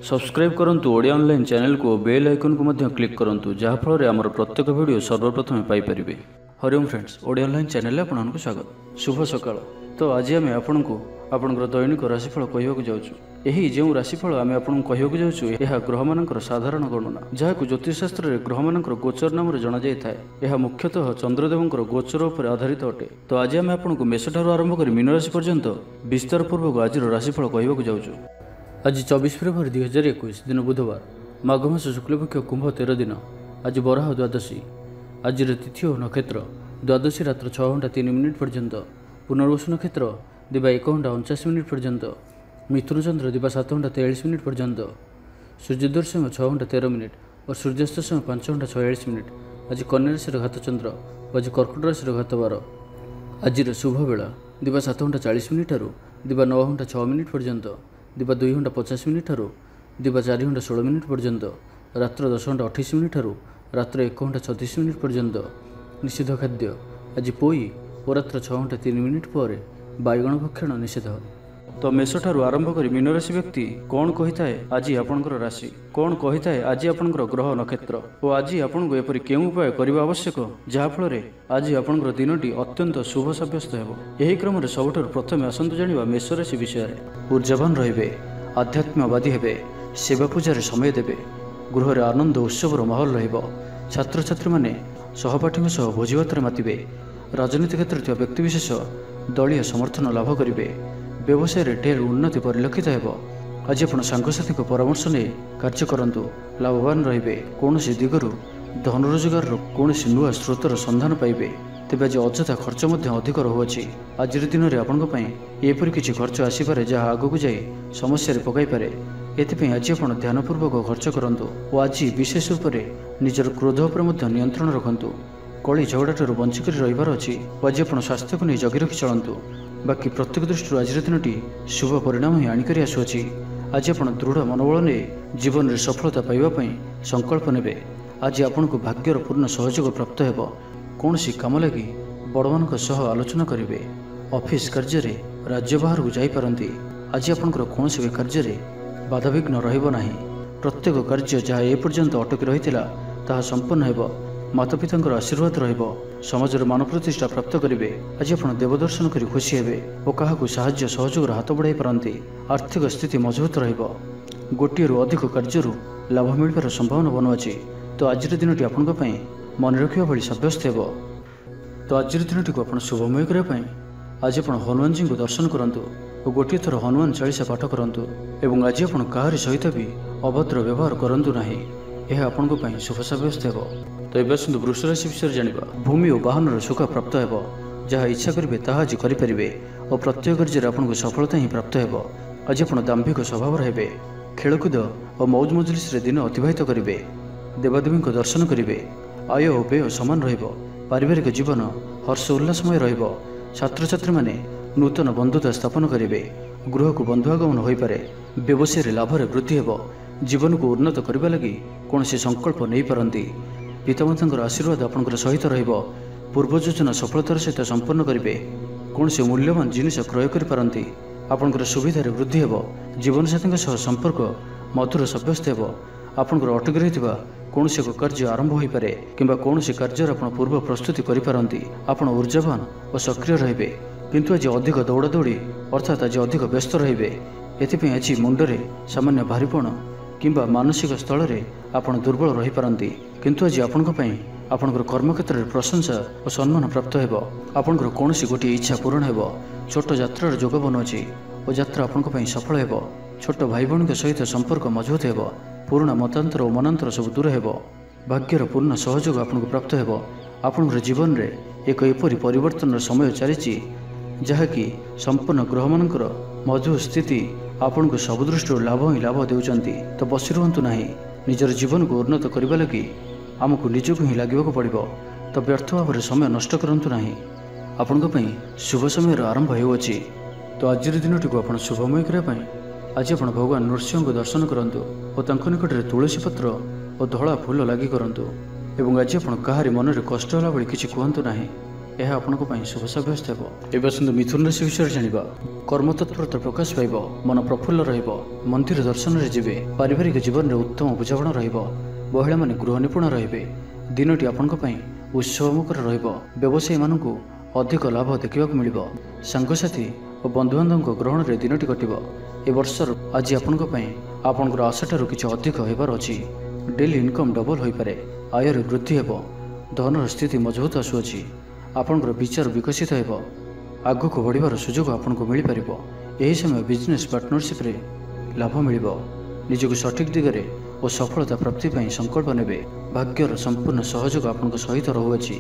Subscribe करंतु Odia online channel को bell icon को मध्य क्लिक करंतु जहाँ फल आमर प्रत्येक वीडियो सर्वप्रथम Piper. Hariom friends, Odia online channel आपको स्वागत। शुभ सकाळ। तो आज आम आपको आपंकर दैनिक राशिफल कहवाक जाऊँ। यही जो राशिफल आम आपको कहवाक जाऊँ यह ग्रह मानकर साधारण गणना जहाँ ज्योतिषशास्त्र में ग्रह मानकर गोचर नाम जना जाए। यह मुख्यतः चंद्रदेवंकर गोचर उपर आधारित अटे। तो आज आम आपको मेष ठार आरंभ कर मीन राशि पर्यंत विस्तार पूर्वक आज राशिफल कहवाक जाऊँ। आज 24 फेब्रुआरी 2021 दिन बुधवार, माघ मास शुक्लपक्ष कुंभ 13 दिन। आज बराह द्वादशी। आज तिथि और नक्षत्र द्वादशी रात्र 6:03 पर्यंत, पुनर्वसु नक्षत्र दिवा 1:49 पर्यंत, मिथुन चंद्र दिवा 7:43 पर्यंत, सूर्योदय समय 6:13 और सूर्यास्त समय 5:46। आज कन्या राशि घात चंद्र और आज कर्कट राशि घात 12। आज शुभ बेला दिवा 7:40 ठारू दिवा 9:06 पर्यंत, दिवा 2:50 ठारू दिवा 4:16 पर्यंत, रात्र 10:28 ठारू रात्र 1:36 पर्यंत। निषिद्ध खाद्य आज पोई और रात्र 6:03 पर बैगण भक्षण निषेध। तो मेष ठारू आरंभ कर मीन राशि व्यक्ति कौन कही थाए आज आपणकर राशि, कौन कही थाए आज आपणकर ग्रह नक्षत्र और आज आपको एपरि केउं उपाय करने आवश्यक जहाँफल आज आपणकर दिनटी अत्यंत शुभ सब्यस्त हो। यही क्रम में सबुठारु प्रथमे आसंतु जानिबा मेष राशि विषय। ऊर्जावान रहिबे, आध्यात्मवादी हेबे, सेवा पूजार समय देबे, गृह रे आनंद उत्सवर माहौल रहिबो। छात्र छात्री माने सहपाठी सह भोजीभात मातिबे। राजनीति क्षेत्र में व्यक्तिविशेष दलीय समर्थन लाभ करेंगे। व्यवसाय रे ढेर उन्नति परिलक्षित हो। आज आप सांगसाथी परामर्श नहीं कार्य करंतु लाभवान रहिबे। कौन दिगरु धन रोजगार कौन नुआ स्रोतर संधान पाइबे। तेज आज अଯଥା खर्च अधिक रहुअछि। आज दिन में आपंपरी किसी खर्च आसपे जहाँ आगक जाए समस्या पकई पारे। एथिपाई आज आप ध्यानपूर्वक खर्च करूँ और आज विशेष रूप से निजर क्रोध पर नियंत्रण रखु। कली झगड़ा ठार बंचिक रहीबार अच्छी और आज आप स्वास्थ्य को नहीं जगी रखी चलतु। बाकी प्रत्येक दृष्टि आज दिन शुभ परिणाम ही आणिक आसुअछि। आज आप दृढ़ मनोबल ने जीवन में सफलता पाइबापी संकल्प ने। आज आपन को भाग्यर पूर्ण सहयोग प्राप्त हो। कौन सी काम लगी बड़ मान आलोचना करेंगे। ऑफिस कार्य राज्य बाहर को जापारती। आज आपंकर कौन भी कार्य बाधाविघ्न रहिबो नाही। प्रत्येक कार्य जहाँ एपर्यंत अटकी रही ताहा संपन्न हो। माता पिता आशीर्वाद रहिबो। समाज मान प्रतिष्ठा प्राप्त करेंगे। आज आप देवदर्शन कर खुशी हेबे और क्या साहाय्य सहयोग हाथ बढ़ाई पारती। आर्थिक स्थिति मजबूत रहिबो। गोटे रु अधिक कार्य लाभ मिलबार संभावना बनुअछि। तो आज दिन आपंपाई मन रखा भली सब्यस्त हो। तो आज दिन को आप शुभमय करने आज आप हनुमान जी को दर्शन करूँ और गोटे थर हनुमान चालीसा पाठ करूँ। और आज आप कहारी सहित भी अभद्र व्यवहार करूँ ना, यह आपंपाई शुभ सब्यस्त हो। तो ये आसतु वृष राशि विषय जाना। भूमि और वाहन सुख प्राप्त हो। जहाँ इच्छा करेंगे ताहा आज करेंगे और प्रत्येक कार्य आपको सफलता ही प्राप्त हो। आज आप दाम्भिक स्वभाव रहे। खेलकूद और मौज मजलिस दिन अतिबाहित करेंगे। देवादेवी दर्शन करेंगे। आय और व्यय समान रहिबो। पारिवारिक जीवन हर्ष उल्लासमय रहिबो। छात्र छात्री माने नूतन बंधुता स्थापन करेंगे। गृह को बंधुआगमन हो पारे। व्यवसाय लाभ वृद्धि हो। जीवन को उन्नत करने लगी कौन संकल्प नहीं पारती। पितामाता आशीर्वाद आपंकर सहित रहिबो। पूर्व योजना सफलतार सहित संपन्न करेंगे। कौन से मूल्यवान जिनिस क्रय करें। आपंकर सुविधार वृद्धि हो। जीवनसाथी संपर्क मधुर सब्यस्त हो। आपंकर अटकी रही कौन से कार्य आरंभ हो पारे कि कौन कार्य आप पूर्व प्रस्तुति करें। आप ऊर्जावान और सक्रिय रहिबे। किंतु आज अधिक दौड़ा दौड़ी अर्थात आज अधिक व्यस्त रहिबे। एथिपाई आज मुंडरे सामान्य भारीपण किंबा मानसिक स्थल में आप दुर्बल रही पारती। किंतु आज आपंपाई आपंकर कर्मक्षेत्र में प्रशंसा और सम्मान प्राप्त हो। आपंकर कौन गोटे इच्छा पूरण हो। छोट यात्रार जोग बनुअछि और यात्रा आपंपाई सफल हो। छोट भाई भाई सहित संपर्क मजबूत हो। पुराणा मतांतर और मनांतर सब दूर हो। भाग्यर पूर्ण सहयोग आपको प्राप्त हो। आपंकर जीवन में एक एपरी परिवर्तन समय चली जहाँकि संपन्न ग्रह मानकर मजबूत स्थिति आपन को सब दृष्टि लाभ ही लाभ देउचंती। तो बसी रुहतु नहीं। निजर जीवन को उन्नत करने लगी आमको निजक ही लगे पड़ो। तो व्यर्थ भाव में समय नष्ट करूँ नहीं। आपंपाई शुभ समय आरंभ होउछि। तो आज दिन को आप शुभमय करने आज आप भगवान नृसिंह को दर्शन करूँ और निकट में तुलसी पत्र और धला फूल लगी करूँ। और आज आप कहारी मन में कष्ट होला भली किसी कहतु ना। ଏହା ଆପଣଙ୍କ ପାଇଁ ଶୁଭ ସାବ୍ୟସ୍ତ ହେବ। ଏବେ ଆସନ୍ତୁ ମିଥୁନ ରାଶି ବିଷୟରେ ଜାଣିବା। କର୍ମତତ୍ପରତା ପ୍ରକାଶ ପାଇବ, ମନ ପ୍ରଫୁଲ୍ଲ ରହିବ, ମନ୍ଦିର ଦର୍ଶନରେ ଯିବେ, ପାରିବାରିକ ଜୀବନରେ ଉତ୍ତମ ବୁଝାମଣା ରହିବ, ମହିଳାମାନେ ଗୃହ ନିପୁଣ ରହିବେ। ଦିନଟି ଆପଣଙ୍କ ପାଇଁ ଉତ୍ସବମୁଖର ରହିବ। ବ୍ୟବସାୟୀମାନଙ୍କୁ ଅଧିକ ଲାଭ ଦେଖିବାକୁ ମିଳିବ। ସାଙ୍ଗସାଥି ଓ ବନ୍ଧୁବାନ୍ଧବଙ୍କ ଗ୍ରହଣରେ ଦିନଟି କଟିବ। ଏ ବର୍ଷର ଆଜି ଆପଣଙ୍କ ପାଇଁ ଆପଣଙ୍କର ଆଶାଠାରୁ କିଛି ଅଧିକ ହେବାର ଅଛି। ଡେଲି ଇନକମ୍ ଡବଲ ହୋଇପାରେ, ଆୟରେ ବୃଦ୍ଧି ହେବ, ଧନର ସ୍ଥିତି ମଜବୁତ ଆସୁଅଛି। ଆପଣଙ୍କର ବିଚାର ବିକଶିତ ହେବ, ଆଗକୁ ବଢ଼ିବାର ସୁଯୋଗ ଆପଣଙ୍କୁ ମିଳିପାରିବ। ଏହି ସମୟ ବିଜନେସ୍ ପାର୍ଟନରସିପ୍ରେ ଲାଭ ମିଳିବ। ନିଜକୁ ସଠିକ୍ ଦିଗରେ ଓ ସଫଳତା ପ୍ରାପ୍ତି ପାଇଁ ସଂକଳ୍ପ ନେବେ। ଭାଗ୍ୟର ସମ୍ପୂର୍ଣ୍ଣ ସହଯୋଗ ଆପଣଙ୍କ ସହିତ ରହୁଅଛି।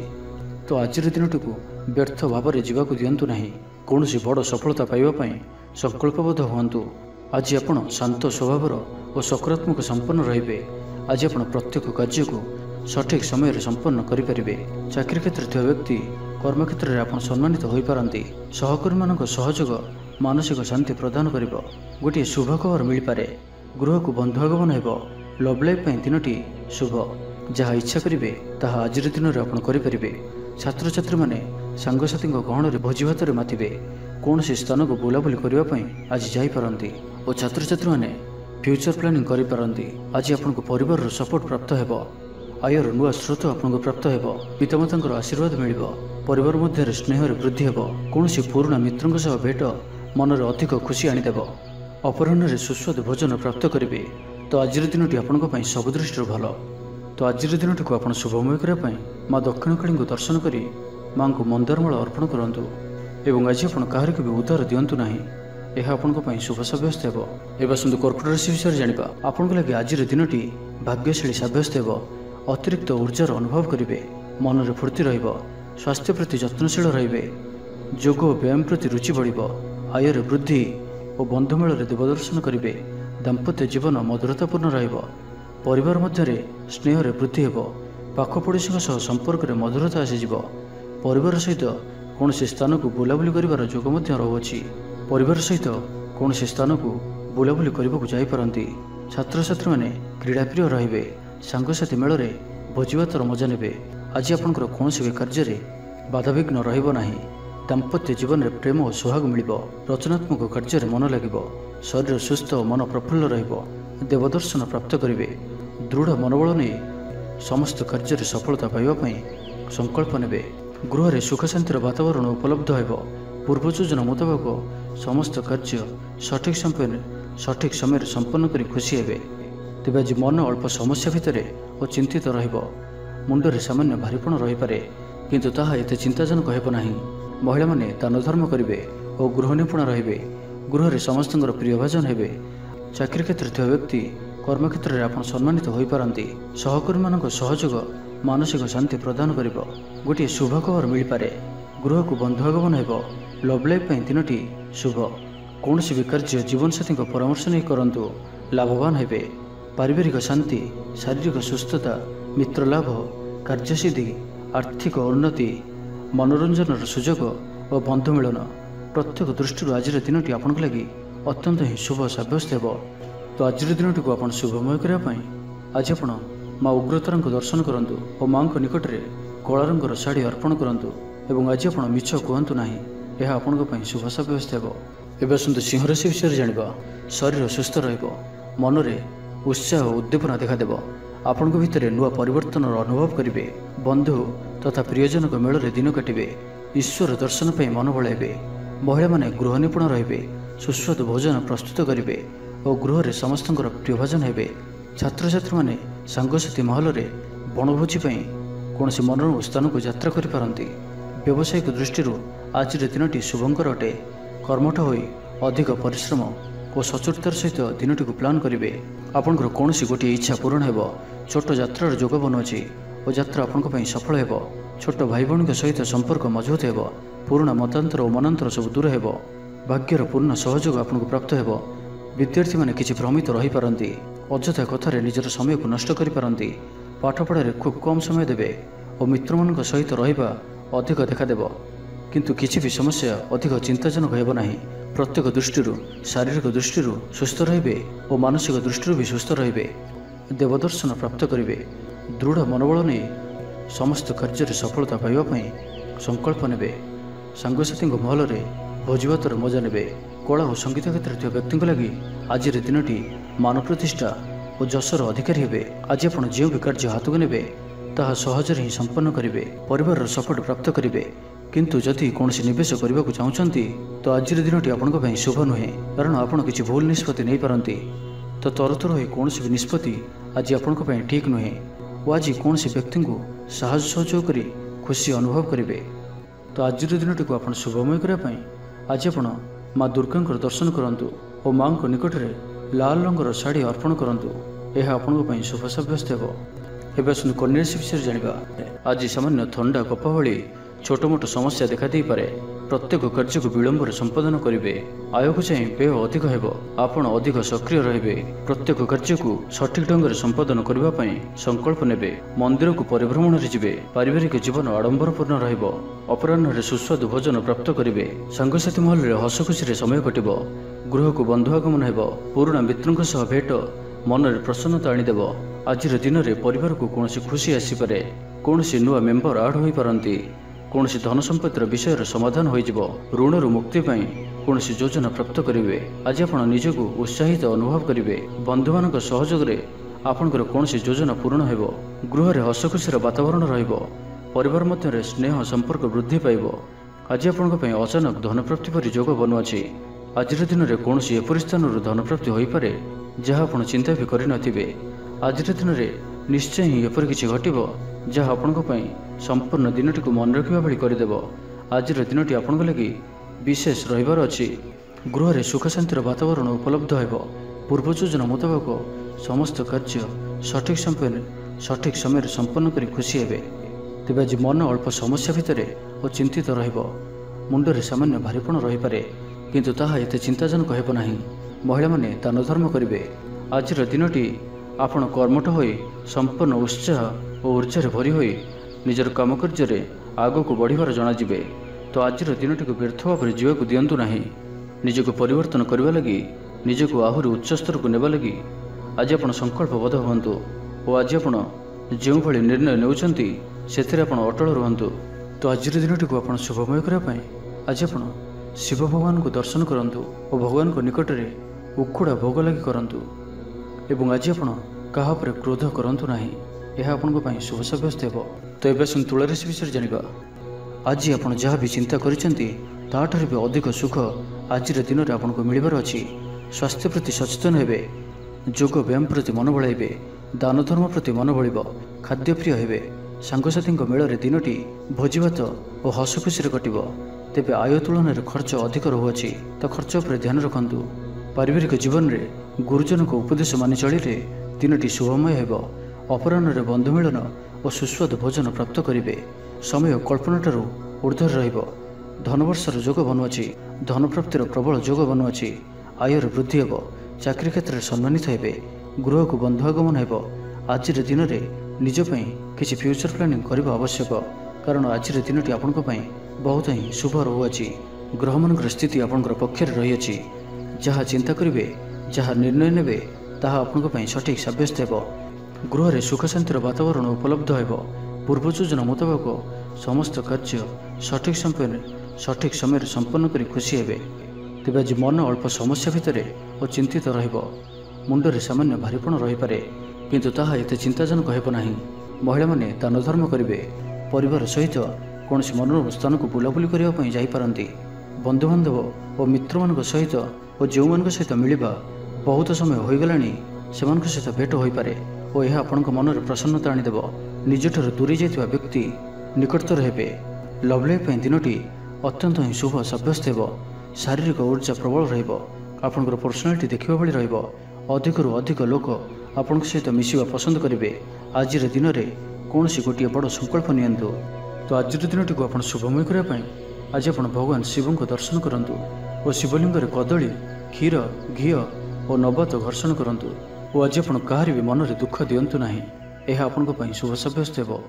ତ ଆଜିର ଦିନଟିକୁ ବ୍ୟର୍ଥ ଭାବରେ ଯିବାକୁ ଦିଅନ୍ତୁ ନାହିଁ। କୌଣସି ବଡ଼ ସଫଳତା ପାଇବା ପାଇଁ ସଂକଳ୍ପବଦ୍ଧ ହୁଅନ୍ତୁ। ଆଜି ଆପଣ ଶାନ୍ତ ସ୍ୱଭାବର ଓ ସକାରାତ୍ମକ ସମ୍ପନ୍ନ ରହିବେ। ଆଜି ଆପଣ ପ୍ରତ୍ୟେକ କାର୍ଯ୍ୟକୁ ସଠିକ୍ ସମୟରେ ସମ୍ପନ୍ନ କରିପାରିବେ। ଚାକିରି କ୍ଷେତ୍ରରେ ଥିବା ବ୍ୟକ୍ତି କର୍ମକ୍ଷେତ୍ରରେ ଆପଣ ସମ୍ମାନିତ ହୋଇପାରନ୍ତି। ସହକର୍ମୀମାନଙ୍କ ସହଯୋଗ ମାନସିକ ଶାନ୍ତି ପ୍ରଦାନ କରିବ। ଗୋଟିଏ ଶୁଭ ଖବର ମିଳିପାରେ, ଗୃହକୁ ବନ୍ଧୁ ଆଗମନ ହେବ। ଲଭ୍ ଲାଇଫ୍ ପାଇଁ ଦିନଟି ଶୁଭ। ଯାହା ଇଚ୍ଛା କରିବେ ତାହା ଆଜିର ଦିନରେ ଆପଣ କରିପାରିବେ। ଛାତ୍ରଛାତ୍ରୀମାନେ ସାଙ୍ଗସାଥୀଙ୍କ ଗହଣରେ ଭୋଜିଭାତରେ ମାତିବେ। କୌଣସି ସ୍ଥାନକୁ ବୁଲାବୁଲି କରିବା ପାଇଁ ଆଜି ଯାଇପାରନ୍ତି ଓ ଛାତ୍ରଛାତ୍ରୀମାନେ ଫ୍ୟୁଚର ପ୍ଲାନିଂ କରିପାରନ୍ତି। ଆଜି ଆପଣଙ୍କ ପରିବାରର ସପୋର୍ଟ ପ୍ରାପ୍ତ ହେବ। ଆୟର ନୂଆ ସ୍ରୋତ ଆପଣଙ୍କୁ ପ୍ରାପ୍ତ ହେବ। ପିତାମାତାଙ୍କର ଆଶୀର୍ବାଦ ମିଳିବ। ପରିବାର ମଧ୍ୟରେ ସ୍ନେହରେ ବୃଦ୍ଧି ହେବ। କୌଣସି ପୁରୁଣା ମିତ୍ରଙ୍କ ସହ ଭେଟ ମନରେ ଅଧିକ ଖୁସି ଆଣିଦେବ। ଅପରାହ୍ନରେ ସୁସ୍ୱାଦୁ ଭୋଜନ ପ୍ରାପ୍ତ କରିବେ। ତ ଆଜିର ଦିନଟି ଆପଣଙ୍କ ପାଇଁ ସବୁ ଦୃଷ୍ଟିରୁ ଭଲ। ତ ଆଜିର ଦିନଟିକୁ ଆପଣ ଶୁଭମୟ କରିବା ପାଇଁ ମା ଦକ୍ଷିଣକାଳୀଙ୍କୁ ଦର୍ଶନ କରି ମାଙ୍କୁ ମନ୍ଦାରମାଳ ଅର୍ପଣ କରନ୍ତୁ। ଏବଂ ଆଜି ଆପଣ କାହାରିକୁ ବି ଉଦ୍ଧାର ଦିଅନ୍ତୁ ନାହିଁ। ଏହା ଆପଣଙ୍କ ପାଇଁ ଶୁଭ ସାବ୍ୟସ୍ତ ହେବ। ଏବେ ଆସନ୍ତୁ କର୍କଟ ରାଶି ବିଷୟରେ ଜାଣିବା। ଆପଣଙ୍କ ଲାଗି ଆଜିର ଦିନଟି ଭାଗ୍ୟଶାଳୀ ସାବ୍ୟସ୍ତ ହେବ। ଅତିରିକ୍ତ ଉର୍ଜାର ଅନୁଭବ କରିବେ। ମନରେ ଫୁର୍ତ୍ତି ରହିବ। ସ୍ୱାସ୍ଥ୍ୟ ପ୍ରତି ଯତ୍ନଶୀଳ ରହିବେ। ଯୋଗ ଓ ବ୍ୟାୟାମ ପ୍ରତି ରୁଚି ବଢ଼ିବ। ଆୟରେ ବୃଦ୍ଧି ଓ ବନ୍ଧୁମେଳରେ ଦେବଦର୍ଶନ କରିବେ। ଦାମ୍ପତ୍ୟ ଜୀବନ ମଧୁରତାପୂର୍ଣ୍ଣ ରହିବ। ପରିବାର ମଧ୍ୟରେ ସ୍ନେହରେ ବୃଦ୍ଧି ହେବ। ପାଖ ପଡ଼ୋଶୀଙ୍କ ସହ ସମ୍ପର୍କରେ ମଧୁରତା ଆସିଯିବ। ପରିବାର ସହିତ କୌଣସି ସ୍ଥାନକୁ ବୁଲାବୁଲି କରିବାର ଯୋଗ ମଧ୍ୟ ରହୁଅଛି। ପରିବାର ସହିତ କୌଣସି ସ୍ଥାନକୁ ବୁଲାବୁଲି କରିବାକୁ ଯାଇପାରନ୍ତି। ଛାତ୍ରଛାତ୍ରୀମାନେ କ୍ରୀଡ଼ାପ୍ରିୟ ରହିବେ। ସାଙ୍ଗସାଥି ମେଳରେ ଭୋଜିଭାତର ମଜା ନେବେ। ଆଜି ଆପଣଙ୍କର କୌଣସି ବି କାର୍ଯ୍ୟରେ ବାଧାବିଘ୍ନ ରହିବ ନାହିଁ। ଦାମ୍ପତ୍ୟ ଜୀବନରେ ପ୍ରେମ ଓ ସୁହାଗ ମିଳିବ। ରଚନାତ୍ମକ କାର୍ଯ୍ୟରେ ମନ ଲାଗିବ। ଶରୀର ସୁସ୍ଥ ଓ ମନ ପ୍ରଫୁଲ୍ଲ ରହିବ। ଦେବଦର୍ଶନ ପ୍ରାପ୍ତ କରିବେ। ଦୃଢ଼ ମନୋବଳ ନେଇ ସମସ୍ତ କାର୍ଯ୍ୟରେ ସଫଳତା ପାଇବା ପାଇଁ ସଂକଳ୍ପ ନେବେ। ଗୃହରେ ସୁଖ ଶାନ୍ତିର ବାତାବରଣ ଉପଲବ୍ଧ ହେବ। ପୂର୍ବ ଯୋଜନା ମୁତାବକ ସମସ୍ତ କାର୍ଯ୍ୟ ସଠିକ୍ ସମୟରେ ସମ୍ପନ୍ନ କରି ଖୁସି ହେବେ। ତେବେ ଆଜି ମନ ଅଳ୍ପ ସମସ୍ୟା ଭିତରେ ଓ ଚିନ୍ତିତ ରହିବ। ମୁଣ୍ଡରେ ସାମାନ୍ୟ ଭାରିପଣ ରହିପାରେ, କିନ୍ତୁ ତାହା ଏତେ ଚିନ୍ତାଜନକ ହେବ ନାହିଁ। ମହିଳାମାନେ ଦାନ ଧର୍ମ କରିବେ ଓ ଗୃହ ନିପୁଣ ରହିବେ। ଗୃହରେ ସମସ୍ତଙ୍କର ପ୍ରିୟଭାଜନ ହେବେ। ଚାକିରି କ୍ଷେତ୍ରରେ ଥିବା ବ୍ୟକ୍ତି କର୍ମକ୍ଷେତ୍ରରେ ଆପଣ ସମ୍ମାନିତ ହୋଇପାରନ୍ତି। ସହକର୍ମୀମାନଙ୍କ ସହଯୋଗ ମାନସିକ ଶାନ୍ତି ପ୍ରଦାନ କରିବ। ଗୋଟିଏ ଶୁଭ ଖବର ମିଳିପାରେ, ଗୃହକୁ ବନ୍ଧୁ ଆଗମନ ହେବ। ଲଭ୍ ଲାଇଫ୍ ପାଇଁ ଦିନଟି ଶୁଭ। କୌଣସି ବି କାର୍ଯ୍ୟ ଜୀବନସାଥୀଙ୍କ ପରାମର୍ଶ ନେଇ କରନ୍ତୁ, ଲାଭବାନ ହେବେ। ପାରିବାରିକ ଶାନ୍ତି, ଶାରୀରିକ ସୁସ୍ଥତା, ମିତ୍ର ଲାଭ, କାର୍ଯ୍ୟସିଦ୍ଧି, ଆର୍ଥିକ ଉନ୍ନତି, ମନୋରଞ୍ଜନର ସୁଯୋଗ ଓ ବନ୍ଧୁ ମିଳନ ପ୍ରତ୍ୟେକ ଦୃଷ୍ଟିରୁ ଆଜିର ଦିନଟି ଆପଣଙ୍କ ଲାଗି ଅତ୍ୟନ୍ତ ହିଁ ଶୁଭ ସାବ୍ୟସ୍ତ ହେବ। ତ ଆଜିର ଦିନଟିକୁ ଆପଣ ଶୁଭମୟ କରିବା ପାଇଁ ଆଜି ଆପଣ ମା ଉଗ୍ରତାରାଙ୍କୁ ଦର୍ଶନ କରନ୍ତୁ ଓ ମାଙ୍କ ନିକଟରେ କଳା ରଙ୍ଗର ଶାଢ଼ୀ ଅର୍ପଣ କରନ୍ତୁ। ଏବଂ ଆଜି ଆପଣ ମିଛ କୁହନ୍ତୁ ନାହିଁ। ଏହା ଆପଣଙ୍କ ପାଇଁ ଶୁଭ ସାବ୍ୟସ୍ତ ହେବ। ଏବେ ଆସନ୍ତୁ ସିଂହ ରାଶି ବିଷୟରେ ଜାଣିବା। ଶରୀର ସୁସ୍ଥ ରହିବ। ମନରେ ଉତ୍ସାହ ଓ ଉଦ୍ଦୀପନା ଦେଖାଦେବ। ଆପଣଙ୍କ ଭିତରେ ନୂଆ ପରିବର୍ତ୍ତନର ଅନୁଭବ କରିବେ। ବନ୍ଧୁ ତଥା ପ୍ରିୟଜନଙ୍କ ମେଳରେ ଦିନ କାଟିବେ। ଈଶ୍ୱର ଦର୍ଶନ ପାଇଁ ମନ ବଳାଇବେ। ମହିଳାମାନେ ଗୃହ ନିପୁଣ ରହିବେ। ସୁସ୍ୱାଦୁ ଭୋଜନ ପ୍ରସ୍ତୁତ କରିବେ ଓ ଗୃହରେ ସମସ୍ତଙ୍କର ପ୍ରିୟଭାଜନ ହେବେ। ଛାତ୍ରଛାତ୍ରୀମାନେ ସାଙ୍ଗସାଥୀ ମହଲରେ ବଣଭୋଜି ପାଇଁ କୌଣସି ମନୋରମ ସ୍ଥାନକୁ ଯାତ୍ରା କରିପାରନ୍ତି। ବ୍ୟବସାୟିକ ଦୃଷ୍ଟିରୁ ଆଜିର ଦିନଟି ଶୁଭଙ୍କର ଅଟେ। କର୍ମଠ ହୋଇ ଅଧିକ ପରିଶ୍ରମ ଓ ସଚୋଟତାର ସହିତ ଦିନଟିକୁ ପ୍ଲାନ୍ କରିବେ। ଆପଣଙ୍କର କୌଣସି ଗୋଟିଏ ଇଚ୍ଛା ପୂରଣ ହେବ। ଛୋଟ ଯାତ୍ରାର ଯୋଗ ବନୁଅଛି ଓ ଯାତ୍ରା ଆପଣଙ୍କ ପାଇଁ ସଫଳ ହେବ। ଛୋଟ ଭାଇ ଭଉଣୀଙ୍କ ସହିତ ସମ୍ପର୍କ ମଜବୁତ ହେବ। ପୁରୁଣା ମତାନ୍ତର ଓ ମନାନ୍ତର ସବୁ ଦୂର ହେବ। ଭାଗ୍ୟର ପୂର୍ଣ୍ଣ ସହଯୋଗ ଆପଣଙ୍କୁ ପ୍ରାପ୍ତ ହେବ। ବିଦ୍ୟାର୍ଥୀମାନେ କିଛି ଭ୍ରମିତ ରହିପାରନ୍ତି। ଅଯଥା କଥାରେ ନିଜର ସମୟକୁ ନଷ୍ଟ କରିପାରନ୍ତି। ପାଠପଢ଼ାରେ ଖୁବ୍ କମ୍ ସମୟ ଦେବେ ଓ ମିତ୍ରମାନଙ୍କ ସହିତ ରହିବା ଅଧିକ ଦେଖାଦେବ। କିନ୍ତୁ କିଛି ବି ସମସ୍ୟା ଅଧିକ ଚିନ୍ତାଜନକ ହେବ ନାହିଁ। ପ୍ରତ୍ୟେକ ଦୃଷ୍ଟିରୁ ଶାରୀରିକ ଦୃଷ୍ଟିରୁ ସୁସ୍ଥ ରହିବେ ଓ ମାନସିକ ଦୃଷ୍ଟିରୁ ବି ସୁସ୍ଥ ରହିବେ। ଦେବଦର୍ଶନ ପ୍ରାପ୍ତ କରିବେ। ଦୃଢ଼ ମନୋବଳ ନେଇ ସମସ୍ତ କାର୍ଯ୍ୟରେ ସଫଳତା ପାଇବା ପାଇଁ संकल्प नेबे सांगसाथी महल में भोजीभातर मजा नेबे कला और संगीत क्षेत्र में व्यक्ति लगी आज दिनटी मान प्रतिष्ठा और जशर अधिकारी हेबे। आज आप जो भी कार्य हाथ को नेबे ताहा सहजरे ही संपन्न करेंगे, परिवार सपोर्ट प्राप्त करेंगे। किंतु जदि कौन निवेश करने को चाहते तो आज दिनटी आपण शुभ नुहे, कारण आपड़ किसी भूल निष्पत्ति नहीं पारती। तो तरतर हो कौन भी निष्पत्ति आज आपण ठीक नुहे और आज कौन व्यक्ति को साहस सहयोग कर खुशी अनुभव करेंगे। तो आज दिनटी को आप शुभमय करने आज आप माँ दुर्गा दर्शन करूँ और माँ निकट में लाल रंगर शाढ़ी अर्पण करूँ, यह आपण शुभ सब्यस्त हो। एवं कन्या राशि विषय जाना आज सामान्य थंडा कफ भली छोट मोट समस्या देखा दे पारे। प्रत्येक कार्य को विलंब संपादन करेंगे, आय को चाह व्यय अधिक हो, आपण अधिक सक्रिय रहिबे। प्रत्येक कार्य को सठिक ढंग से संपादन करने संकल्प नेबे। मंदिर को परिभ्रमण जिबे, पारिवारिक जीवन आडंबरपूर्ण रहिबो। अपराह्न सुस्वादु भोजन प्राप्त करेंगे, सांगसाथी महल में हस खुशी समय कटिबो। गृह को बंधु आगमन हेबो, पुराणा मित्रों सह भेट मन में प्रसन्नता आनीदेव। आज दिन में परिवार को कौन खुशी आसीपे, कौन नुआ मेम्बर आड हो पारती, कौन धन संपत्तिर विषय समाधान हो, ऋण मुक्ति कौन योजना प्राप्त करेंगे। आज आप निजक उत्साहित अनुभव करेंगे। बंधु मान सहयोग आपंकर कौन योजना पूर्ण हो, गृह में हस खुशी वातावरण रहिबो, परिवार मध्य स्नेह संपर्क वृद्धि पाइब। आज आपण अचानक धन प्राप्ति पर योग बनुआछि। आज दिन में कौन एपरी स्थान धन प्राप्ति हो पारे जहाँ आप चिंता भी करनथिबे। आज दिन में निश्चय ही एपरी किछि घटिबो जहाँ आपण संपूर्ण दिनटी को मन रखा भाई करदेव। आज दिनटी आपण लगी विशेष रहिबार अछि। गृह में सुख शांतिर वातावरण उपलब्ध हो। पूर्व योजना मुताबक समस्त कार्य सठिक समय संपन्न कर खुशी हेबे। तेज आज मन अल्प समस्या भितर और चिंतित रहिबो। मुंडरे सामान्य भारीपण रही पारे, किंतु ताहा एते चिंताजनक हेबो नाही। महिला माने दान धर्म करेंगे। आज दिनटी आपण कर्मठ हो संपूर्ण उत्साह और ऊर्जा भरी हो निजर काम कार्य आग को बढ़िबार जनाजिबे। तो आज दिनटी को व्यर्थ भाव में जीवा को दिंतु ना। निजक परिवर्तन करने लगी, निजक आहरी उच्च स्तर को नेबा लगी आज आप संकल्पबद्ध हुंतु और आज आप जो भाई निर्णय नेउछंती सेथिरे आपण अटल रुहंतु। तो आज दिनटी को आप शुभमय करने आज आप शिव भगवान को दर्शन करंतु और भगवान को निकट में उखुड़ा भोग लगी करंतु। एवं आज आप कहा पर क्रोध करंतु नाही, यह आपण शुभ सब्यस्त हो। तो एवं सुन तुला राशि विषय जानिबा। आज आप जहाँ भी चिंता करिसेंती ताठार भी अधिक सुख आज दिन में आपको मिलबार अछि। स्वास्थ्य प्रति सचेतन हेबे, योग व्यायाम प्रति मन बढ़ाइबे, दान धर्म प्रति मन बढ़िबो, खाद्यप्रिय हेबे। सांगसाथी मेल दिनटी भोजीभात और हस खुशी कटिबो। तेबे आय तुलन में खर्च अधिक रहुअछि, तो खर्च पर ध्यान रखंतु। पारिवारिक जीवन में गुरुजन को उपदेश मानि चलिले दिनटी शुभमय हेबो। अपराह्न में बंधु मिलन और सुस्वादु भोजन प्राप्त करेंगे। समय कल्पनाठारू ऊर्ध्वर रहिबो। धनवर्षर योग बनुआछि, धन प्राप्तिर प्रबल योग बनुआछि। आयर वृद्धि हेबो, चाकरी क्षेत्र में सम्मानित हेबे, गृह को बंधु आगमन हेबो। आज दिन में निज पई किछि फ्यूचर प्लानिंग करबा आवश्यक, कारण आज दिनटी आपन बहुत ही शुभ रहुअछि। ग्रह मान स्थिति आपण पक्ष रही अछि। जहाँ चिंता करेंगे, जहाँ निर्णय नेबे ताहा आपण सठिक सब्यस्त हेबो। गृह में सुख शांतिर वातावरण उपलब्ध हो। पूर्व योजना मुताबक समस्त कार्य सठिक समय संपन्न कर खुशी हेबे। तेज आज मन अल्प समस्या भितर और चिंतित रहिबो। मुंडरे सामान्य भारीपण रही पारे, किंतु ताहा एते चिंताजनक हेबो नाही। महिला माने दान धर्म करेंगे, परिवार सहित कौन मनोरम स्थान को बुलाबुली करने जापारती। बंधुबांधव और मित्र मान सहित और जो मान सहित मिलवा बहुत समय हो गलानी से सहित भेट हो पारे और यह आपण मन में प्रसन्नता आनीदेव। निजठार दूरी जाइथिबा व्यक्ति निकटतर हेबे। लव लाइफ दिनटी अत्यंत ही शुभ सब्यस्त हेबो। शारीरिक ऊर्जा प्रबल रहिबो। आपणकर पर्सनालिटी देखिबा भली रहिबो। अधिकरु अधिक लोक आपण सहित मिसिबा पसंद करेंगे। आज दिन में कौन गोटे बड़ संकल्प नियंतु। तो आज दिनटी को आप शुभमय करने आज आप भगवान शिव को दर्शन करूँ और शिवलिंग कदली क्षीर घी और नवत घर्षण करूँ और आज आप कहार भी मन में दुख दिंतु ना, यह आपण शुभ सब्यस्त हो।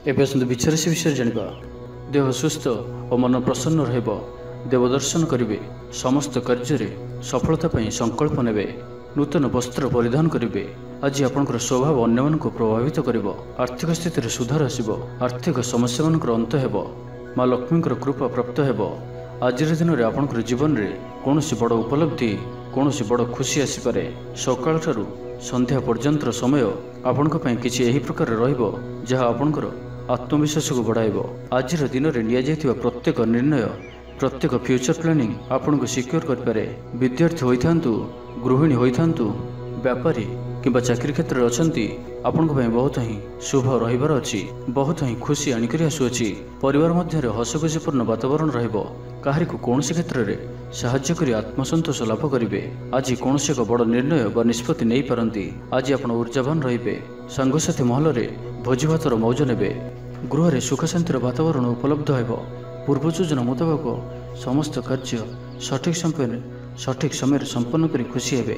एवं आसतु विचार से विषय जाना। देह सुस्थ और मन प्रसन्न रहिबो। देवदर्शन करेंगे, समस्त कार्य सफलता संकल्प नेबे, नूतन वस्त्र परिधान करेंगे। आज आपंकर स्वभाव अन्य को प्रभावित करिबो। आर्थिक स्थिति सुधार आसिबो। आर्थिक समस्या मानकर अंत हेबो। माँ लक्ष्मी कृपा प्राप्त हेब। आज दिन में आपंकर जीवन में कौन बड़ उपलब्धि कौन बड़ खुशी आसीपे। सकाल ठारू संध्या पर्यंत समय आपण किसी एही प्रकार रहिबो जहाँ आपणकर आत्मविश्वास को बढ़ाइब। आज दिन में नि प्रत्येक निर्णय प्रत्येक फ्यूचर प्लानिंग आपन को सिक्योर करें। विद्यार्थी होइथांतु, गृहिणी होइथांतु, व्यापारी किंबा चाकरी क्षेत्र में अछंती आपण बहुत ही शुभ रहिबार अछि। बहुत ही खुशी आनिकरी आसुअछि। परिवार मध्य हसखुशीपूर्ण वातावरण रहिबो। काहरी को कौन क्षेत्र में साहाय्य करी आत्मसंतोष लाभ करेंगे। आज कौन एक बड़ निर्णय व निष्पत्ति नहीं पारती। आज आप ऊर्जावान रे। सांगसाथी महल में भोजी भातर मौज ने। गृह में सुख शांतिर वातावरण उपलब्ध हो। पूर्व योजना मुताबक समस्त कार्य सठिक समय संपन्न कर खुशी हे।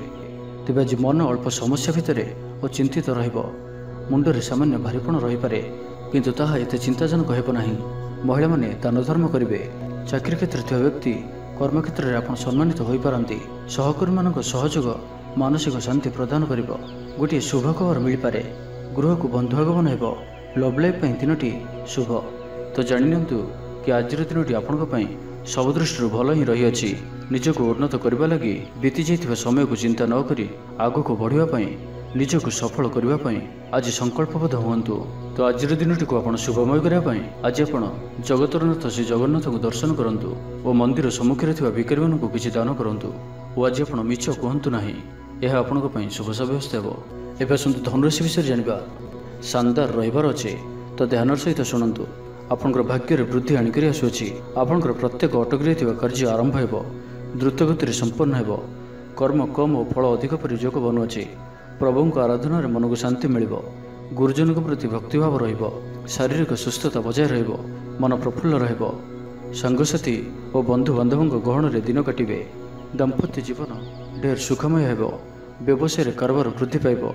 तेज आज मन अल्प समस्या भितर और चिंतित रुंडे सामान्य भारीपण रही पारे, किंतु ताहा एते चिंताजनक हेब नाही। महिला माने दान धर्म करेंगे। चाकरी क्षेत्र में व्यक्ति कर्म क्षेत्र में आप सम्मानित हो पारती। सहकर्मी मान सहयोग मानसिक शांति प्रदान कर गोटे शुभ खबर मिल पारे। गृह को बंधु आगमन हो। लव लाइफ दिनटी शुभ। तो जानिनियंतु कि आज दिनटी आपण सब दृष्टि भल ही रही। निजक उन्नत करने लगी बीती जाइथिबा समय को चिंता न करी आगो को बढ़ावाई निजक सफल करने आज संकल्पबद्ध हुंतु। तो आज दिनटी को आप शुभमय करने आज आप जगतरनाथ श्री जगन्नाथ को दर्शन करूँ और मंदिर सम्मुखें भिकारी मानू किसी दान करूँ। और आज आप मिछ कहतु ना, यह आपण शुभ साब्यस्त हो। एवं आसतु धनुराशि विषय जाना शानदार रहिबार अच्छे। तो ध्यान सहित शुणु। आपंकर भाग्य वृद्धि आनिक आसुअछि। आपंकर प्रत्येक अटकी रही कार्य आरंभ हो। द्रुतगति संपन्न हो। कर्म कम और फल अधिक पर योग बनुअछि। प्रभु आराधना मन को शांति मिल। गुरुजन प्रति भक्तिभाव रहिबो। शारीरिक सुस्थता बजाय रहिबो। मन प्रफुल्ल रहिबो। सांगसाथी और बंधु बांधवों गहन में दिन काटिबे। दाम्पत्य जीवन ढेर सुखमय हेबो। व्यवसाय कारोबार वृद्धि पाइब।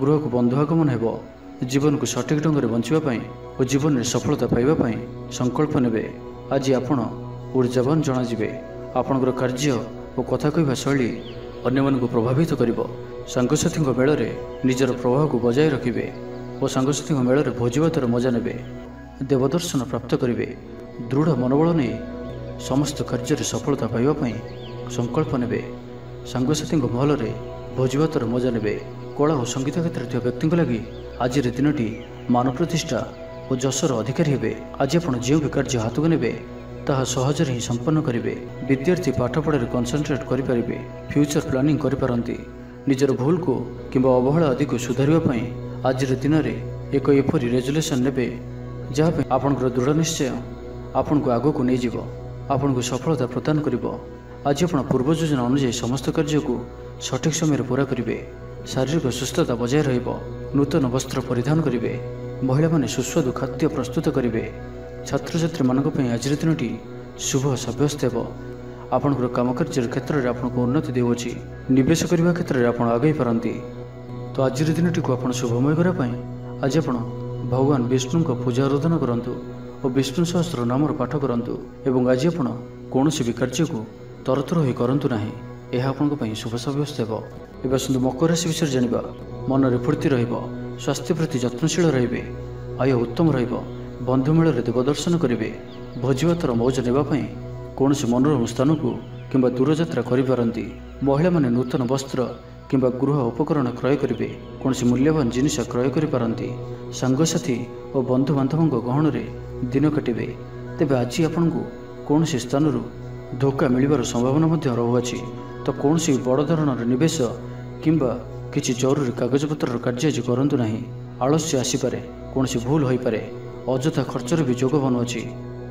गृह को बंधु आगमन हेबो। जीवन को सठिक ढंग से बंचापी और जीवन में सफलता पाइबापी संकल्प नेबे। आज आपण ऊर्जावान जनाजिबे। आपणकर कार्य और कथा कहवा शैली अन्य मानक प्रभावित करिबो। सांगसाथी मेल में निजर प्रभाव को बजाय रखिबे और सांगसाथी मेल में भोजीभातर मजा नेबे। देवदर्शन प्राप्त करेंगे। दृढ़ मनोबल नहीं समस्त कार्य सफलता पाइबापी संकल्प नेबे। सांगसाथी महल में भोजीभातर मजा नेबे। कला और संगीत क्षेत्र में व्यक्ति लगी आज दिनटी मान प्रतिष्ठा और जशर अधिकारी हेबे। आज आप जो भी कार्य हाथ को नेबे ताहा सहज ही संपन्न करेंगे। विद्यार्थी पाठपढ़ा कनसेंट्रेट करेंगे। फ्यूचर प्लानिंग करिपारंती। निजर भूल को किंबा अवहेला आदि को सुधारिबापी आज दिन में एक एपरी रेजुलेशन नेबे जहाँ आपणकर दृढ़ निश्चय आपण को आगो को नहीं जीव। आपण को सफलता प्रदान करिबो। आज आप पूर्व योजना अनुसार समस्त कार्य को सठिक समय पूरा करेंगे। शारीरिक सुस्थता बजाय रहिबो। नूतन वस्त्र परिधान करेंगे। महिला माने सुस्वादु खाद्य प्रस्तुत करेंगे। छात्र छात्री मानक आज दिनटी शुभ साब्यस्त हो। आपणकर काम कार्य क्षेत्र में आपको उन्नति देउछि। निवेश करने क्षेत्र में आप आगे पारती। तो आज दिनटी को आप शुभमय करने आज आप भगवान विष्णु को पूजा आराधना करूँ और विष्णु सहस्त्र नाम पाठ करूँ। एवं आज आप कौन भी कार्य को तरतर हो करूँ ना, यह आपण शुभ साब्यस्त हो। एवं आसतु मकर राशि विषय जाना मन में फूर्ति रहिबो। स्वास्थ्य प्रति यत्नशील रहिबे। आय उत्तम रहिबो। बंधु मेल में देवदर्शन करेंगे। भोजीभातर मौज नेबापी कौन मनोरम स्थान को किंबा दूर यात्रा करिपारंती। महिला माने नूतन वस्त्र किंबा गृह उपकरण क्रय करेंगे। कौन मूल्यवान जिनिस क्रय करिपारंती। सांगसाथी और बंधु बांधवों गहन में दिन काटिबे। तेबे आज आपको कौन स्थान धोखा मिलवार संभावना रहुअछि। तो कौन बड़ धरणर निवेश किंबा किसी जरूरी कागजपत्र कार्य आज करूँ ना। आलस्य आसीपे। कौन भूल हो पारे। अଯଥା खर्चर भी जोग बनुअछि।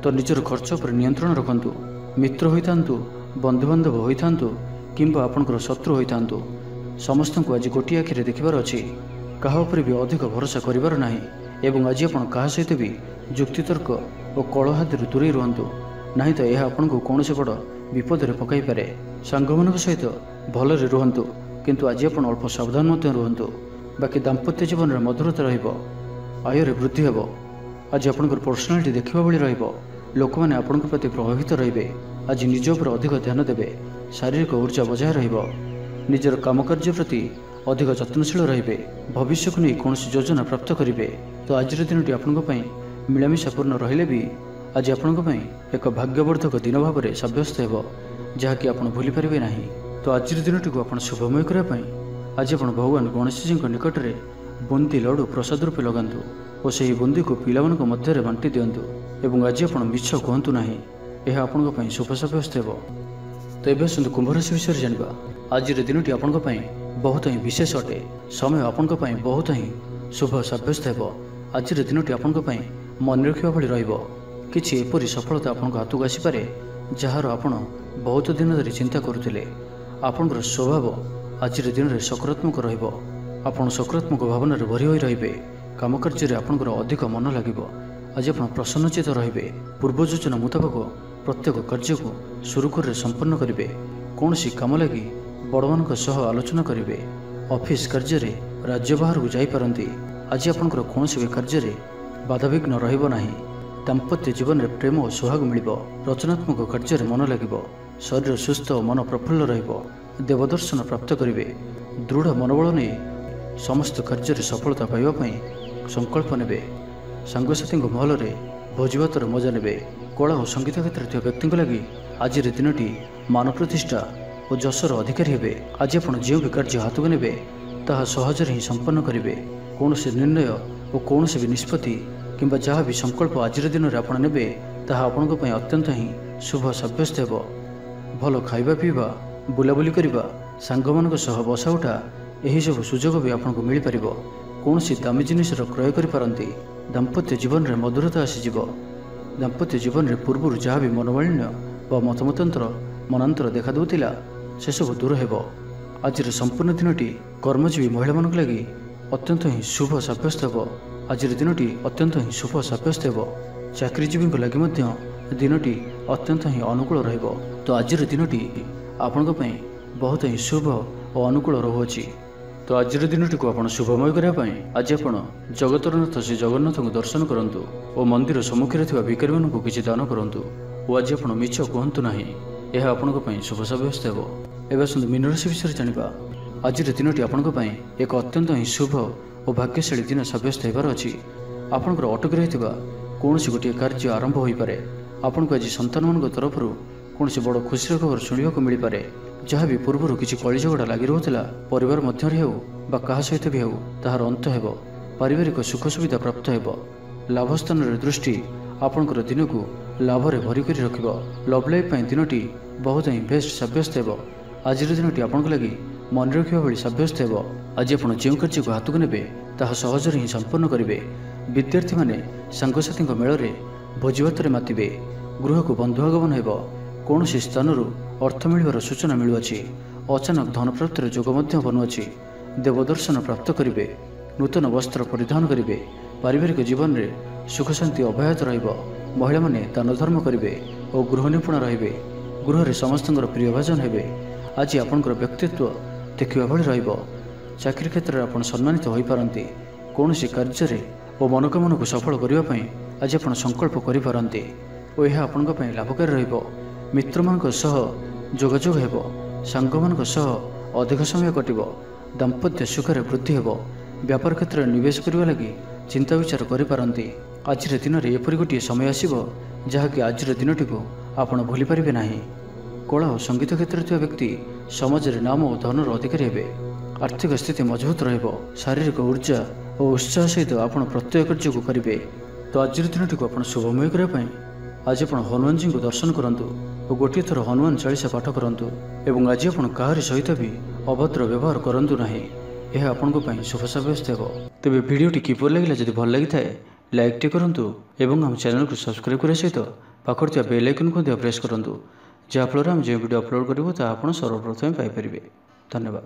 तो निजर खर्च पर नियंत्रण रखंतु। मित्र होइथांतु, बंधुबांधव होइथांतु किंबा आपणकर शत्रु होइथांतु, समस्त को आज गोटे आखिरे देखिबार अछि। काहा उपर भी अधिक भरोसा करिबार नाही। एवं आज आपण काहा सहित भी जुक्तितर्क और कलहादि दूरे रुहंतु, नहीं तो यह आपको कौन बड़ विपद में पकई पारे। सांगमान सहित भलरे रुहंतु, किंतु आज आप अल्प सावधान रुहंतु। बाकी दाम्पत्य जीवन में मधुरता रहिबो। आयर वृद्धि हेबो। आज आपणकर पर्सनालिटी देखा भली रहिबो। लोक मैंने आपण प्रति प्रभावित रहिबे। आज निज उपर अधिक ध्यान देबे। शारीरिक ऊर्जा बजाय रहिबो। निजर काम कार्य प्रति अधिक यत्नशील रहिबे। भविष्य को नहीं कौन योजना प्राप्त करेंगे। तो आज दिनटी आपण मिलामिशापूर्ण रहिले भी आज आपणଙ୍କ ପାଇଁ ଏକ ଭାଗ୍ୟବର୍ଦ୍ଧକ ଦିନ ଭାବରେ ସାବ୍ୟସ୍ତ ହେବ, ଯାହାକି ଆପଣ ଭୁଲି ପାରିବେ ନାହିଁ। ତ ଆଜିର ଦିନଟିକୁ ଆପଣ ଶୁଭମୟ କରିବା ପାଇଁ ଆଜି ଆପଣ ଭଗବାନ ଗଣେଶଜୀଙ୍କ ନିକଟରେ ବୁନ୍ଦି ଲଡ଼ୁ ପ୍ରସାଦ ରୂପେ ଲଗାନ୍ତୁ ଓ ସେହି ବୁନ୍ଦିକୁ ପିଲାମାନଙ୍କ ମଧ୍ୟରେ ବାଣ୍ଟି ଦିଅନ୍ତୁ। ଏବଂ ଆଜି ଆପଣ ମିଛ କୁହନ୍ତୁ ନାହିଁ, ଏହା ଆପଣଙ୍କ ପାଇଁ ଶୁଭ ସାବ୍ୟସ୍ତ ହେବ। ତ ଏବେ ଆସନ୍ତୁ କୁମ୍ଭ ରାଶି ବିଷୟରେ ଜାଣିବା। ଆଜିର ଦିନଟି ଆପଣଙ୍କ ପାଇଁ ବହୁତ ହିଁ ବିଶେଷ ଅଟେ। ସମୟ ଆପଣଙ୍କ ପାଇଁ ବହୁତ ହିଁ ଶୁଭ ସାବ୍ୟସ୍ତ ହେବ। ଆଜିର ଦିନଟି ଆପଣଙ୍କ ପାଇଁ ମନେ ରଖିବା ଭଳି ରହିବ। କିଛି ଏପରି ସଫଳତା ଆପଣଙ୍କ ହାତକୁ ଆସିପାରେ ଯାହାର ଆପଣ ବହୁତ ଦିନ ଧରି ଚିନ୍ତା କରୁଥିଲେ। ଆପଣଙ୍କର ସ୍ୱଭାବ ଆଜିର ଦିନରେ ସକାରାତ୍ମକ ରହିବ। ଆପଣ ସକାରାତ୍ମକ ଭାବନାରେ ଭରି ହୋଇ ରହିବେ। କାମ କାର୍ଯ୍ୟରେ ଆପଣଙ୍କର ଅଧିକ ମନ ଲାଗିବ। ଆଜି ଆପଣ ପ୍ରସନ୍ନଚିତ ରହିବେ। ପୂର୍ବ ଯୋଜନା ମୁତାବକ ପ୍ରତ୍ୟେକ କାର୍ଯ୍ୟକୁ ସୁରୁଖୁରୁରେ ସମ୍ପନ୍ନ କରିବେ। କୌଣସି କାମ ଲାଗି ବଡ଼ମାନଙ୍କ ସହ ଆଲୋଚନା କରିବେ। ଅଫିସ କାର୍ଯ୍ୟରେ ରାଜ୍ୟ ବାହାରକୁ ଯାଇପାରନ୍ତି। ଆଜି ଆପଣଙ୍କର କୌଣସି ବି କାର୍ଯ୍ୟରେ ବାଧାବିଘ୍ନ ରହିବ ନାହିଁ। ଦାମ୍ପତ୍ୟ ଜୀବନରେ ପ୍ରେମ ଓ ସୁହାଗ ମିଳିବ। ରଚନାତ୍ମକ କାର୍ଯ୍ୟରେ ମନ ଲାଗିବ। ଶରୀର ସୁସ୍ଥ ଓ ମନ ପ୍ରଫୁଲ୍ଲ ରହିବ। ଦେବଦର୍ଶନ ପ୍ରାପ୍ତ କରିବେ। ଦୃଢ଼ ମନୋବଳ ନେଇ ସମସ୍ତ କାର୍ଯ୍ୟରେ ସଫଳତା ପାଇବା ପାଇଁ ସଂକଳ୍ପ ନେବେ। ସାଙ୍ଗସାଥୀଙ୍କ ମହଲରେ ଭୋଜିଭାତର ମଜା ନେବେ। କଳା ଓ ସଙ୍ଗୀତ କ୍ଷେତ୍ରରେ ଥିବା ବ୍ୟକ୍ତିଙ୍କ ଲାଗି ଆଜିର ଦିନଟି ମାନ ପ୍ରତିଷ୍ଠା ଓ ଯଶର ଅଧିକାରୀ ହେବେ। ଆଜି ଆପଣ ଯେଉଁ ବି କାର୍ଯ୍ୟ ହାତକୁ ନେବେ ତାହା ସହଜରେ ହିଁ ସମ୍ପନ୍ନ କରିବେ। କୌଣସି ନିର୍ଣ୍ଣୟ ଓ କୌଣସି ବି ନିଷ୍ପତ୍ତି କିମ୍ବା ଯାହା ବି ସଂକଳ୍ପ ଆଜିର ଦିନରେ ଆପଣ ନେବେ ତାହା ଆପଣଙ୍କ ପାଇଁ ଅତ୍ୟନ୍ତ ହିଁ ଶୁଭ ସାବ୍ୟସ୍ତ ହେବ। ଭଲ ଖାଇବା ପିଇବା, ବୁଲାବୁଲି କରିବା, ସାଙ୍ଗମାନଙ୍କ ସହ ବସା ଉଠା, ଏହିସବୁ ସୁଯୋଗ ବି ଆପଣଙ୍କୁ ମିଳିପାରିବ। କୌଣସି ଦାମୀ ଜିନିଷର କ୍ରୟ କରିପାରନ୍ତି। ଦାମ୍ପତ୍ୟ ଜୀବନରେ ମଧୁରତା ଆସିଯିବ। ଦାମ୍ପତ୍ୟ ଜୀବନରେ ପୂର୍ବରୁ ଯାହା ବି ମନୋମାଳିନ୍ୟ ବା ମନାନ୍ତର ଦେଖାଦେଉଥିଲା ସେସବୁ ଦୂର ହେବ। ଆଜିର ସମ୍ପୂର୍ଣ୍ଣ ଦିନଟି କର୍ମଜୀବୀ ମହିଳାମାନଙ୍କ ଲାଗି ଅତ୍ୟନ୍ତ ହିଁ ଶୁଭ ସାବ୍ୟସ୍ତ ହେବ। ଆଜିର ଦିନଟି ଅତ୍ୟନ୍ତ ହିଁ ଶୁଭ ସାବ୍ୟସ୍ତ ହେବ। ଚାକିରିଜୀବୀଙ୍କ ଲାଗି ମଧ୍ୟ ଦିନଟି ଅତ୍ୟନ୍ତ ହିଁ ଅନୁକୂଳ ରହିବ। ତ ଆଜିର ଦିନଟି ଆପଣଙ୍କ ପାଇଁ ବହୁତ ହିଁ ଶୁଭ ଓ ଅନୁକୂଳ ରହୁଅଛି। ତ ଆଜିର ଦିନଟିକୁ ଆପଣ ଶୁଭମୟ କରିବା ପାଇଁ ଆଜି ଆପଣ ଜଗତରନାଥ ଶ୍ରୀ ଜଗନ୍ନାଥଙ୍କୁ ଦର୍ଶନ କରନ୍ତୁ ଓ ମନ୍ଦିର ସମ୍ମୁଖରେ ଥିବା ଭିକାରୀମାନଙ୍କୁ କିଛି ଦାନ କରନ୍ତୁ। ଓ ଆଜି ଆପଣ ମିଛ କୁହନ୍ତୁ ନାହିଁ, ଏହା ଆପଣଙ୍କ ପାଇଁ ଶୁଭ ସାବ୍ୟସ୍ତ ହେବ। ଏବେ ଆସନ୍ତୁ ମୀନ ରାଶି ବିଷୟରେ ଜାଣିବା। ଆଜିର ଦିନଟି ଆପଣଙ୍କ ପାଇଁ ଏକ ଅତ୍ୟନ୍ତ ହିଁ ଶୁଭ ଓ ଭାଗ୍ୟଶାଳୀ ଦିନ ସାବ୍ୟସ୍ତ ହେବାର ଅଛି। ଆପଣଙ୍କର ଅଟକି ରହିଥିବା କୌଣସି ଗୋଟିଏ କାର୍ଯ୍ୟ ଆରମ୍ଭ ହୋଇପାରେ। ଆପଣଙ୍କୁ ଆଜି ସନ୍ତାନମାନଙ୍କ ତରଫରୁ କୌଣସି ବଡ଼ ଖୁସିର ଖବର ଶୁଣିବାକୁ ମିଳିପାରେ। ଯାହା ବି ପୂର୍ବରୁ କିଛି କଳିଝଗଡ଼ା ଲାଗି ରହୁଥିଲା, ପରିବାର ମଧ୍ୟରେ ହେଉ ବା କାହା ସହିତ ବି ହେଉ, ତାହାର ଅନ୍ତ ହେବ। ପାରିବାରିକ ସୁଖ ସୁବିଧା ପ୍ରାପ୍ତ ହେବ। ଲାଭ ସ୍ଥାନରେ ଦୃଷ୍ଟି ଆପଣଙ୍କର ଦିନକୁ ଲାଭରେ ଭରି କରି ରଖିବ। ଲଭ୍ ଲାଇଫ୍ ପାଇଁ ଦିନଟି ବହୁତ ହିଁ ବେଷ୍ଟ ସାବ୍ୟସ୍ତ ହେବ। ଆଜିର ଦିନଟି ଆପଣଙ୍କ ଲାଗି ମନେ ରଖିବା ଭଳି ସାବ୍ୟସ୍ତ ହେବ। ଆଜି ଆପଣ ଯେଉଁ କାର୍ଯ୍ୟକୁ ହାତକୁ ନେବେ ତାହା ସହଜରେ ହିଁ ସମ୍ପନ୍ନ କରିବେ। ବିଦ୍ୟାର୍ଥୀମାନେ ସାଙ୍ଗସାଥୀଙ୍କ ମେଳରେ ଭୋଜିଭାତରେ ମାତିବେ। ଗୃହକୁ ବନ୍ଧୁ ଆଗମନ ହେବ। କୌଣସି ସ୍ଥାନରୁ ଅର୍ଥ ମିଳିବାର ସୂଚନା ମିଳୁଅଛି। ଅଚାନକ ଧନପ୍ରାପ୍ତିର ଯୋଗ ମଧ୍ୟ ବନୁଅଛି। ଦେବଦର୍ଶନ ପ୍ରାପ୍ତ କରିବେ। ନୂତନ ବସ୍ତ୍ର ପରିଧାନ କରିବେ। ପାରିବାରିକ ଜୀବନରେ ସୁଖ ଶାନ୍ତି ଅବ୍ୟାହତ ରହିବ। ମହିଳାମାନେ ଦାନ ଧର୍ମ କରିବେ ଓ ଗୃହ ନିପୁଣ ରହିବେ। ଗୃହରେ ସମସ୍ତଙ୍କର ପ୍ରିୟଭାଜନ ହେବେ। ଆଜି ଆପଣଙ୍କର ବ୍ୟକ୍ତିତ୍ୱ ଦେଖିବା ଭଳି ରହିବ। ଚାକିରି କ୍ଷେତ୍ରରେ ଆପଣ ସମ୍ମାନିତ ହୋଇପାରନ୍ତି। କୌଣସି କାର୍ଯ୍ୟରେ ଓ ମନୋକାମନାକୁ ସଫଳ କରିବା ପାଇଁ ଆଜି ଆପଣ ସଂକଳ୍ପ କରିପାରନ୍ତି ଓ ଏହା ଆପଣଙ୍କ ପାଇଁ ଲାଭକାରୀ ରହିବ। ମିତ୍ରମାନଙ୍କ ସହ ଯୋଗାଯୋଗ ହେବ। ସାଙ୍ଗମାନଙ୍କ ସହ ଅଧିକ ସମୟ କଟିବ। ଦାମ୍ପତ୍ୟ ସୁଖରେ ବୃଦ୍ଧି ହେବ। ବ୍ୟାପାର କ୍ଷେତ୍ରରେ ନିବେଶ କରିବା ଲାଗି ଚିନ୍ତା ବିଚାର କରିପାରନ୍ତି। ଆଜିର ଦିନରେ ଏପରି ଗୋଟିଏ ସମୟ ଆସିବ ଯାହାକି ଆଜିର ଦିନଟିକୁ ଆପଣ ଭୁଲି ପାରିବେ ନାହିଁ। କଳା ଓ ସଙ୍ଗୀତ କ୍ଷେତ୍ରରେ ଥିବା ବ୍ୟକ୍ତି ସମାଜରେ ନାମ ଓ ଧନର ଅଧିକାରୀ ହେବେ। ଆର୍ଥିକ ସ୍ଥିତି ମଜବୁତ ରହିବ। ଶାରୀରିକ ଉର୍ଜା ଓ ଉତ୍ସାହ ସହିତ ଆପଣ ପ୍ରତ୍ୟେକ କାର୍ଯ୍ୟକୁ କରିବେ। ତ ଆଜିର ଦିନଟିକୁ ଆପଣ ଶୁଭମୟ କରିବା ପାଇଁ ଆଜି ଆପଣ ହନୁମାନଜୀଙ୍କୁ ଦର୍ଶନ କରନ୍ତୁ ଓ ଗୋଟିଏ ଥର ହନୁମାନ ଚାଳିଶା ପାଠ କରନ୍ତୁ। ଏବଂ ଆଜି ଆପଣ କାହାରି ସହିତ ବି ଅଭଦ୍ର ବ୍ୟବହାର କରନ୍ତୁ ନାହିଁ। ଏହା ଆପଣଙ୍କ ପାଇଁ ଶୁଭ ସାବ୍ୟସ୍ତ ହେବ। ତେବେ ଭିଡ଼ିଓଟି କିପରି ଲାଗିଲା? ଯଦି ଭଲ ଲାଗିଥାଏ ଲାଇକ୍ଟି କରନ୍ତୁ ଏବଂ ଆମ ଚ୍ୟାନେଲକୁ ସବସ୍କ୍ରାଇବ୍ କରିବା ସହିତ ପାଖରେ ଥିବା ବେଲ୍ ଆଇକନ୍କୁ ମଧ୍ୟ ପ୍ରେସ୍ କରନ୍ତୁ, ଯାହାଫଳରେ ଆମେ ଯେଉଁ ଭିଡ଼ିଓ ଅପଲୋଡ଼ କରିବୁ ତାହା ଆପଣ ସର୍ବପ୍ରଥମେ ପାଇପାରିବେ। ଧନ୍ୟବାଦ।